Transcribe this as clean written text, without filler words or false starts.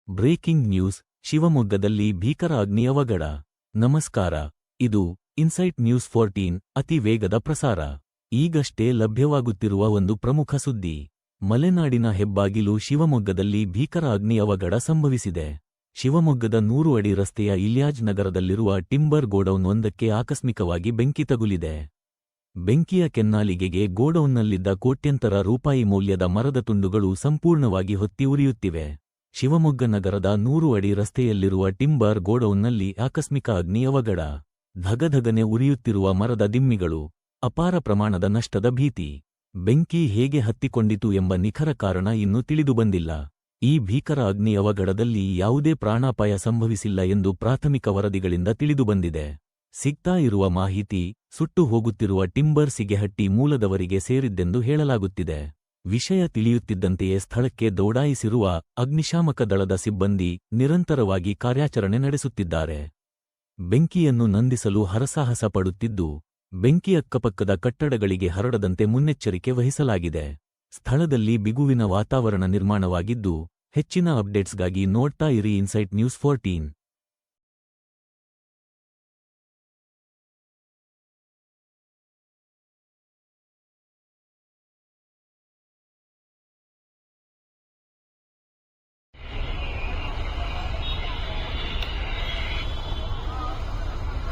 Breaking news ಶಿವಮೊಗ್ಗದಲ್ಲಿ ಭೀಕರ ಅಗ್ನಿ ಅವಘಡ. ನಮಸ್ಕಾರ, ಇದು ಇನ್ಸೈಟ್ ನ್ಯೂಸ್ 14 ಅತಿ ವೇಗದ ಪ್ರಸಾರ. ಈಗಷ್ಟೇ ಲಭ್ಯವಾಗುತ್ತಿರುವ ಒಂದು ಪ್ರಮುಖ ಸುದ್ದಿ. ಮಲೆನಾಡಿನ ಹೆಬ್ಬಾಗಿಲು ಶಿವಮೊಗ್ಗದಲ್ಲಿ ಭೀಕರ ಅಗ್ನಿ ಅವಘಡ ಸಂಭವಿಸಿದೆ. ಶಿವಮೊಗ್ಗದ 100 ಅಡಿ ರಸ್ತೆಯ ಇಲ್ಯಾಜ್ ನಗರದಲ್ಲಿರುವ ಟಿಂಬರ್ ಗೋಡೌನ್ ಒಂದಕ್ಕೆ ಆಕಸ್ಮಿಕವಾಗಿ ಬೆಂಕಿ ತಗುಲಿದೆ. ಬೆಂಕಿಯ ಕೆನ್ನಾಲಿಗೆಗೆ ಗೋಡೌನ್ನಲ್ಲಿದ್ದ ಕೋಟ್ಯಂತರ ರೂಪಾಯಿ ಮೌಲ್ಯದ ಮರದ ತುಂಡುಗಳು ಸಂಪೂರ್ಣವಾಗಿ ಹೊತ್ತಿ ಉರಿಯುತ್ತಿವೆ. ಶಿವಮೊಗ್ಗ ನಗರದ 100 ಅಡಿ ರಸ್ತೆಯಲ್ಲಿರುವ ಟಿಂಬರ್ ಗೋಡೌನ್ನಲ್ಲಿ ಆಕಸ್ಮಿಕ ಅಗ್ನಿ ಅವಘಡ. ಧಗಧಗನೆ ಉರಿಯುತ್ತಿರುವ ಮರದ ದಿಮ್ಮಿಗಳು, ಅಪಾರ ಪ್ರಮಾಣದ ನಷ್ಟದ ಭೀತಿ. ಬೆಂಕಿ ಹೇಗೆ ಹತ್ತಿಕೊಂಡಿತು ಎಂಬ ನಿಖರ ಕಾರಣ ಇನ್ನೂ ತಿಳಿದುಬಂದಿಲ್ಲ. ಈ ಭೀಕರ ಅಗ್ನಿ ಅವಘಡದಲ್ಲಿ ಯಾವುದೇ ಪ್ರಾಣಾಪಾಯ ಸಂಭವಿಸಿಲ್ಲ ಎಂದು ಪ್ರಾಥಮಿಕ ವರದಿಗಳಿಂದ ತಿಳಿದುಬಂದಿದೆ. ಸಿಗ್ತಾ ಇರುವ ಮಾಹಿತಿ, ಸುಟ್ಟು ಹೋಗುತ್ತಿರುವ ಟಿಂಬರ್ ಸಿಗೆಹಟ್ಟಿ ಮೂಲದವರಿಗೆ ಸೇರಿದ್ದೆಂದು ಹೇಳಲಾಗುತ್ತಿದೆ. ವಿಷಯ ತಿಳಿಯುತ್ತಿದ್ದಂತೆಯೇ ಸ್ಥಳಕ್ಕೆ ದೌಡಾಯಿಸಿರುವ ಅಗ್ನಿಶಾಮಕ ದಳದ ಸಿಬ್ಬಂದಿ ನಿರಂತರವಾಗಿ ಕಾರ್ಯಾಚರಣೆ ನಡೆಸುತ್ತಿದ್ದಾರೆ. ಬೆಂಕಿಯನ್ನು ನಂದಿಸಲು ಹರಸಾಹಸ ಪಡುತ್ತಿದ್ದು, ಬೆಂಕಿ ಅಕ್ಕಪಕ್ಕದ ಕಟ್ಟಡಗಳಿಗೆ ಹರಡದಂತೆ ಮುನ್ನೆಚ್ಚರಿಕೆ ವಹಿಸಲಾಗಿದೆ. ಸ್ಥಳದಲ್ಲಿ ಬಿಗುವಿನ ವಾತಾವರಣ ನಿರ್ಮಾಣವಾಗಿದ್ದು, ಹೆಚ್ಚಿನ ಅಪ್ಡೇಟ್ಸ್ಗಾಗಿ ನೋಡ್ತಾ ಇರಿ ಇನ್ಸೈಟ್ ನ್ಯೂಸ್ 14.